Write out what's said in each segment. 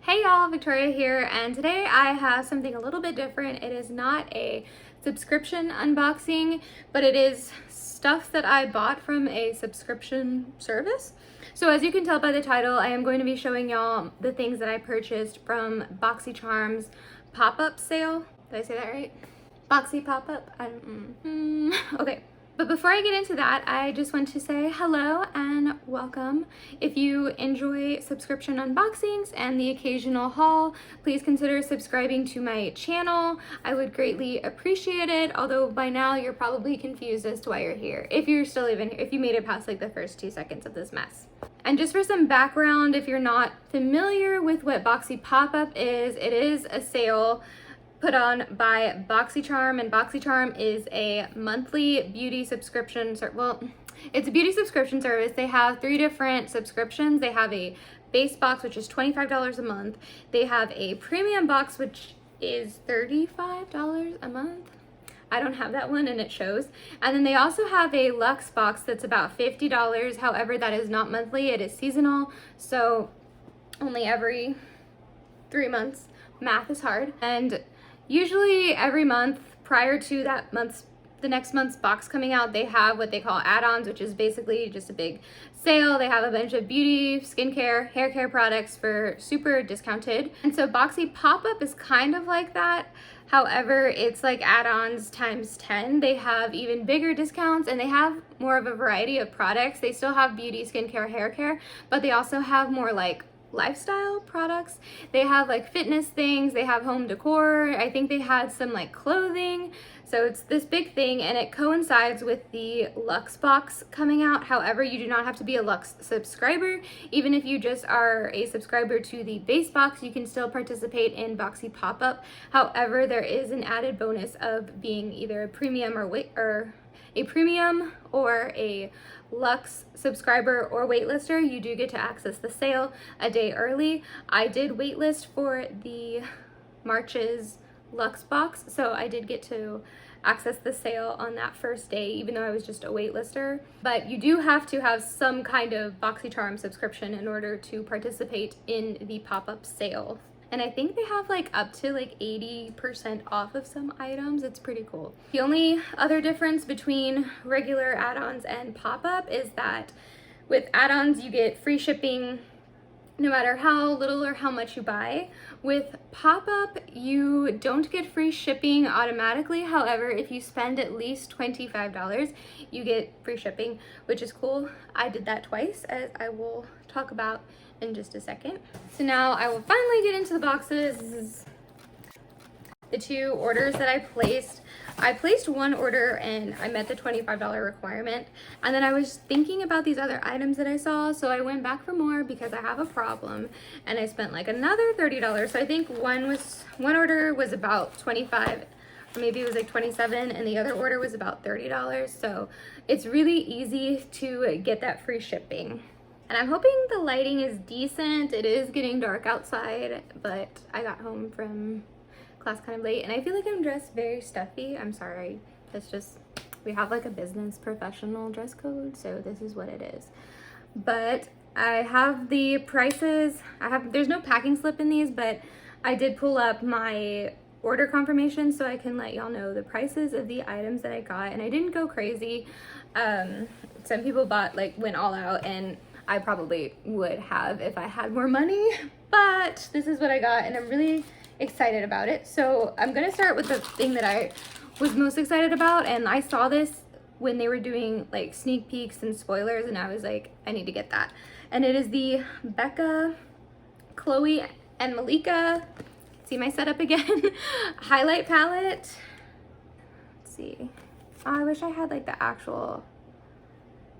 Hey y'all, Victoria here, and today I have something a little bit different. It is not a subscription unboxing, but it is stuff that I bought from a subscription service. So as you can tell by the title, I am going to be showing y'all the things that I purchased from Boxycharm's pop-up sale. Did I say that right? Boxy pop-up? Okay. But before I get into that, I just want to say hello and welcome. If you enjoy subscription unboxings and the occasional haul, please consider subscribing to my channel. I would greatly appreciate it, although by now you're probably confused as to why you're here. If you're still even here, if you made it past like the first 2 seconds of this mess. And just for some background, if you're not familiar with what Boxy Pop-Up is, it is a sale put on by Boxycharm, and Boxycharm is a monthly beauty subscription. Well, it's a beauty subscription service. They have 3 different subscriptions. They have a base box, which is $25 a month. They have a premium box, which is $35 a month. I don't have that one and it shows. And then they also have a luxe box that's about $50. However, that is not monthly, it is seasonal. So only every 3 months. Math is hard. And usually every month prior to the next month's box coming out, they have what they call add-ons, which is basically just a big sale. They have a bunch of beauty, skincare, hair care products for super discounted. And so Boxy Pop-Up is kind of like that. However, it's like add-ons times 10. They have even bigger discounts and they have more of a variety of products. They still have beauty, skincare, hair care, but they also have more like lifestyle products. They have like fitness things, they have home decor, I think they had some like clothing. So it's this big thing and it coincides with the Luxe box coming out. However, you do not have to be a Luxe subscriber. Even if you just are a subscriber to the base box, you can still participate in Boxy Pop-Up. However, there is an added bonus of being either a premium or a Luxe subscriber or waitlister. You do get to access the sale a day early. I did waitlist for the March's Luxe box, so I did get to access the sale on that first day, even though I was just a waitlister. But you do have to have some kind of Boxycharm subscription in order to participate in the pop-up sale. And I think they have like up to like 80% off of some items. It's pretty cool. The only other difference between regular add-ons and pop-up is that with add-ons you get free shipping no matter how little or how much you buy. With pop-up, you don't get free shipping automatically. However, if you spend at least $25, you get free shipping, which is cool. I did that twice, as I will talk about in just a second. So now I will finally get into the boxes. This is the 2 orders that I placed. I placed 1 order and I met the $25 requirement. And then I was thinking about these other items that I saw, so I went back for more because I have a problem. And I spent like another $30. So I think one order was about 25, or maybe it was like 27, and the other order was about $30. So it's really easy to get that free shipping. And I'm hoping the lighting is decent. It is getting dark outside, but I got home from class kind of late and I feel like I'm dressed very stuffy. I'm sorry. That's just, we have like a business professional dress code, so this is what it is. But I have the prices. There's no packing slip in these, but I did pull up my order confirmation so I can let y'all know the prices of the items that I got, and I didn't go crazy. Some people went all out, and I probably would have if I had more money, but this is what I got and I'm really excited about it. So I'm gonna start with the thing that I was most excited about, and I saw this when they were doing like sneak peeks and spoilers, and I was like, I need to get that. And it is the Becca, Chloe, and Malika, see my setup again, highlight palette. Let's see. Oh, I wish I had like the actual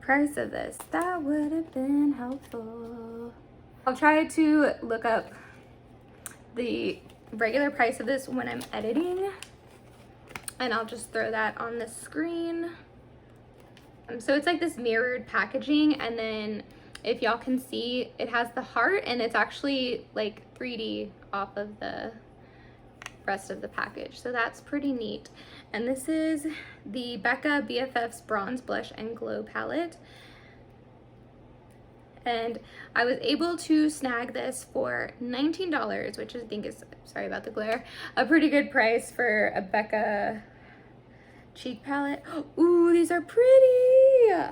price of this. That would have been helpful. I'll try to look up the regular price of this when I'm editing, and I'll just throw that on the screen. So it's like this mirrored packaging, and then if y'all can see, it has the heart and it's actually like 3D off of the rest of the package, so that's pretty neat. And this is the Becca BFF's Bronze Blush and Glow palette. and I was able to snag this for $19, which I think is, sorry about the glare, a pretty good price for a Becca cheek palette. Ooh, these are pretty!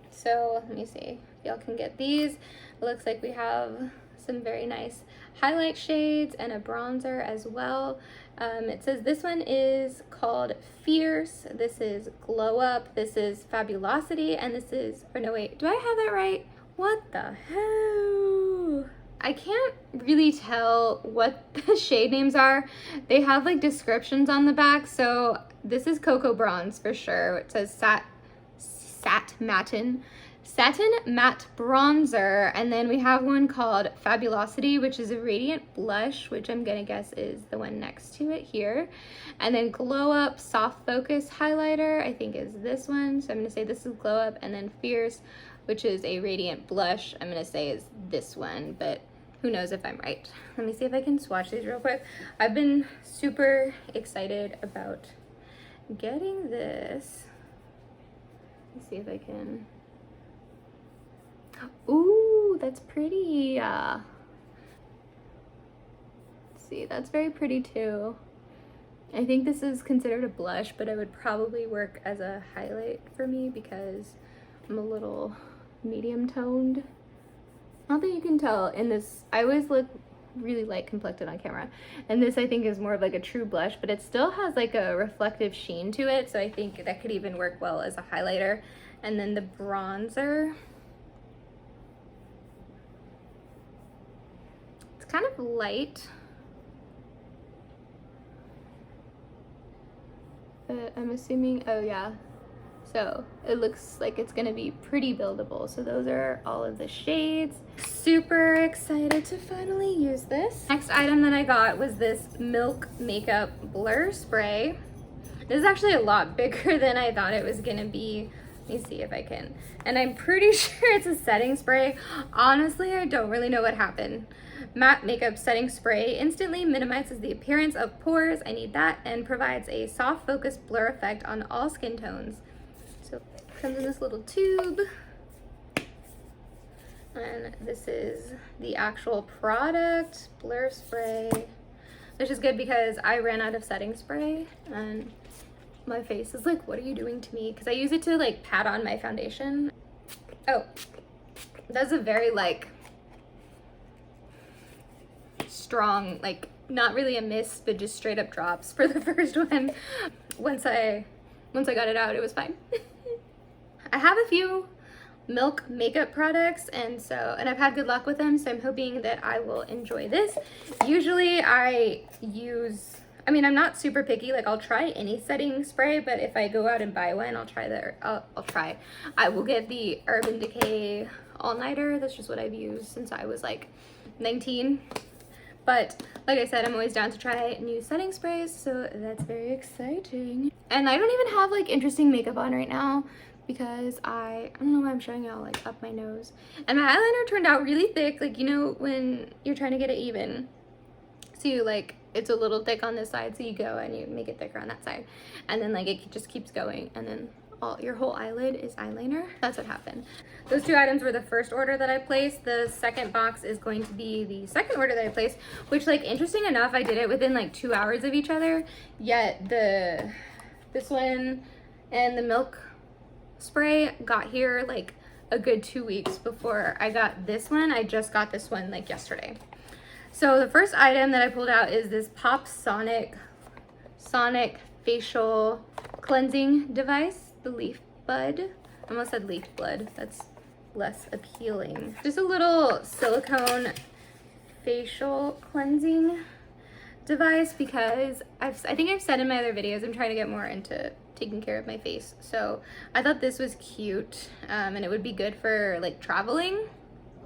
So let me see if y'all can get these. It looks like we have some very nice highlight shades and a bronzer as well. It says this one is called Fierce, this is Glow Up, this is Fabulosity, and this is, or no wait, do I have that right? What the hell? I can't really tell what the shade names are. They have like descriptions on the back. So this is Cocoa Bronze for sure. It says Satin Matte Bronzer. And then we have one called Fabulosity, which is a radiant blush, which I'm gonna guess is the one next to it here. And then Glow Up Soft Focus Highlighter, I think is this one. So I'm gonna say this is Glow Up, and then Fierce, which is a radiant blush, I'm gonna say is this one, but who knows if I'm right. Let me see if I can swatch these real quick. I've been super excited about getting this. Let's see if I can. Ooh, that's pretty. Let's see, that's very pretty too. I think this is considered a blush, but it would probably work as a highlight for me because I'm a little medium toned. Not that you can tell in this, I always look really light complected on camera, and this I think is more of like a true blush, but it still has like a reflective sheen to it, so I think that could even work well as a highlighter. And then the bronzer, it's kind of light, but I'm assuming, oh yeah, so it looks like it's gonna be pretty buildable. So those are all of the shades. Super excited to finally use this. Next item that I got was this Milk Makeup Blur Spray. This is actually a lot bigger than I thought it was gonna be. Let me see if I can. And I'm pretty sure it's a setting spray. Honestly, I don't really know what happened. Matte Makeup Setting Spray instantly minimizes the appearance of pores, I need that, and provides a soft focus blur effect on all skin tones. So it comes in this little tube, and this is the actual product, blur spray, which is good because I ran out of setting spray and my face is like, what are you doing to me? Because I use it to like pat on my foundation. Oh, that's a very like strong, like not really a mist, but just straight up drops for the first one. Once I got it out, it was fine. I have a few Milk makeup products, and I've had good luck with them, so I'm hoping that I will enjoy this. Usually I mean, I'm not super picky, like I'll try any setting spray, but if I go out and buy one, I will get the Urban Decay All-Nighter. That's just what I've used since I was like 19. But like I said, I'm always down to try new setting sprays, so that's very exciting. And I don't even have like interesting makeup on right now because I don't know why I'm showing y'all like up my nose. And my eyeliner turned out really thick, like, you know, when you're trying to get it even. So you like, it's a little thick on this side, so you go and you make it thicker on that side. And then like it just keeps going, and then your whole eyelid is eyeliner. That's what happened. Those two items were the first order that I placed. The second box is going to be the second order that I placed, which, like, interesting enough, I did it within like 2 hours of each other, yet this one and the milk spray got here like a good 2 weeks before I got this one. I just got this one like yesterday. So the first item that I pulled out is this Pop Sonic facial cleansing device, the Leaf Bud. I almost said Leaf Blood, that's less appealing. Just a little silicone facial cleansing device because I think I've said in my other videos I'm trying to get more into taking care of my face. So I thought this was cute, and it would be good for like traveling.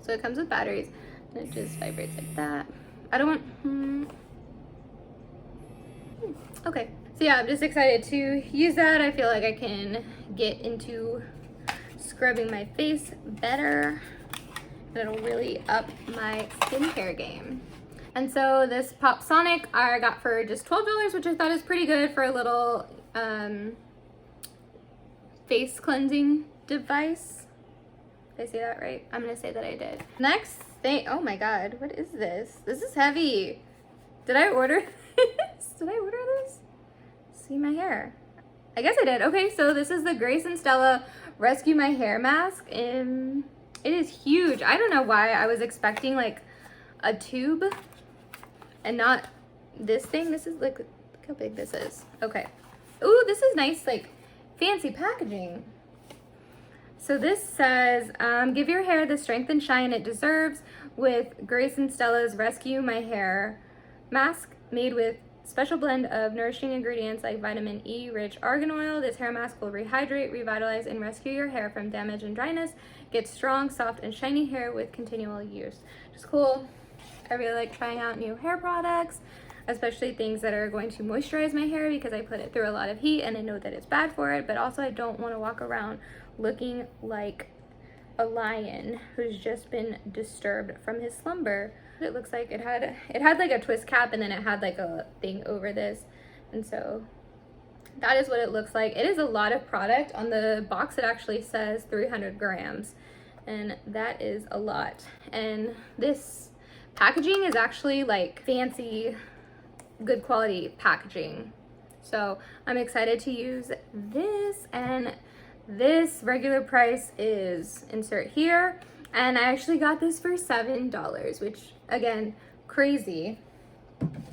So it comes with batteries and it just vibrates like that. I don't want, okay. So yeah, I'm just excited to use that. I feel like I can get into scrubbing my face better, and it'll really up my skincare game. And so this Pop Sonic I got for just $12, which I thought is pretty good for a little face cleansing device. Did I say that right? I'm gonna say that I did. Next thing, oh my god, what is this? This is heavy. Did I order this? Did I order this? See my hair. I guess I did. Okay, so this is the Grace and Stella Rescue My Hair Mask. And it is huge. I don't know why I was expecting like a tube and not this thing. This is like, look how big this is. Okay. Ooh, this is nice, like fancy packaging. So this says, give your hair the strength and shine it deserves with Grace and Stella's Rescue My Hair Mask, made with special blend of nourishing ingredients like vitamin E rich argan oil. This hair mask will rehydrate, revitalize, and rescue your hair from damage and dryness. Get strong, soft, and shiny hair with continual use. Just cool. I really like trying out new hair products, especially things that are going to moisturize my hair because I put it through a lot of heat and I know that it's bad for it, but also I don't want to walk around looking like a lion who's just been disturbed from his slumber. It looks like it had like a twist cap and then it had like a thing over this, and so that is what it looks like. It is a lot of product. On the box it actually says 300 grams, and that is a lot. And this packaging is actually like fancy, good quality packaging, so I'm excited to use this. And this regular price is insert here, and I actually got this for $7, which again, crazy.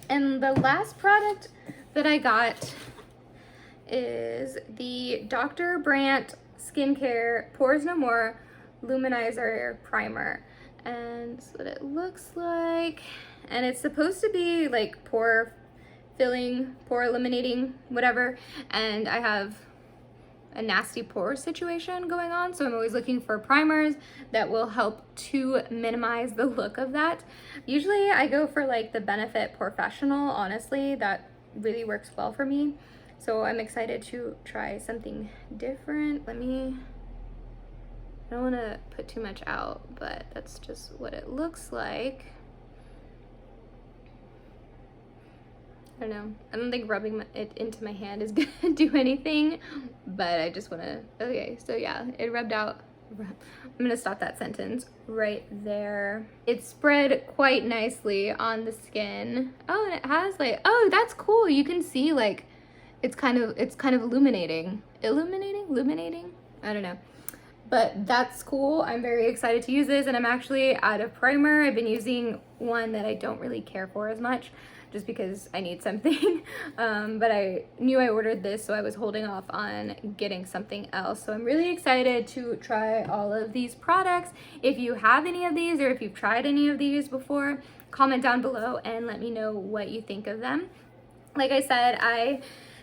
And the last product that I got is the Dr. Brandt Skincare Pores No More Luminizer Primer, and that's what it looks like. And it's supposed to be like pore filling, pore eliminating, whatever, and I have a nasty pore situation going on, so I'm always looking for primers that will help to minimize the look of that. Usually I go for like the Benefit Professional. Honestly, that really works well for me, so I'm excited to try something different. I don't want to put too much out, but that's just what it looks like. I don't know. I don't think rubbing it into my hand is gonna do anything, but I just wanna, okay, so yeah, it rubbed out. I'm gonna stop that sentence right there. It spread quite nicely on the skin. Oh, and it has like, oh, that's cool. You can see like, it's kind of illuminating. Illuminating? I don't know. But that's cool. I'm very excited to use this, and I'm actually out of primer. I've been using one that I don't really care for as much, just because I need something. But I knew I ordered this, so I was holding off on getting something else. So I'm really excited to try all of these products. If you have any of these, or if you've tried any of these before, comment down below and let me know what you think of them. Like I said, I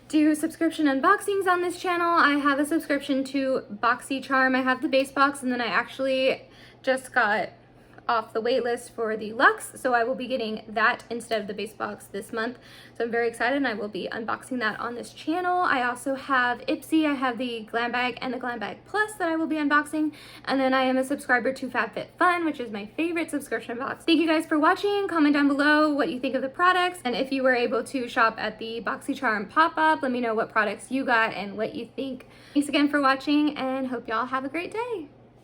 do subscription unboxings on this channel. I have a subscription to Boxycharm. I have the base box, and then I actually just got off the wait list for the Luxe, so I will be getting that instead of the base box this month. So I'm very excited, and I will be unboxing that on this channel. I also have Ipsy. I have the Glam Bag and the Glam Bag Plus that I will be unboxing, and then I am a subscriber to FabFitFun, which is my favorite subscription box. Thank you guys for watching. Comment down below what you think of the products, and if you were able to shop at the Boxycharm pop-up, let me know what products you got and what you think. Thanks again for watching, and hope y'all have a great day.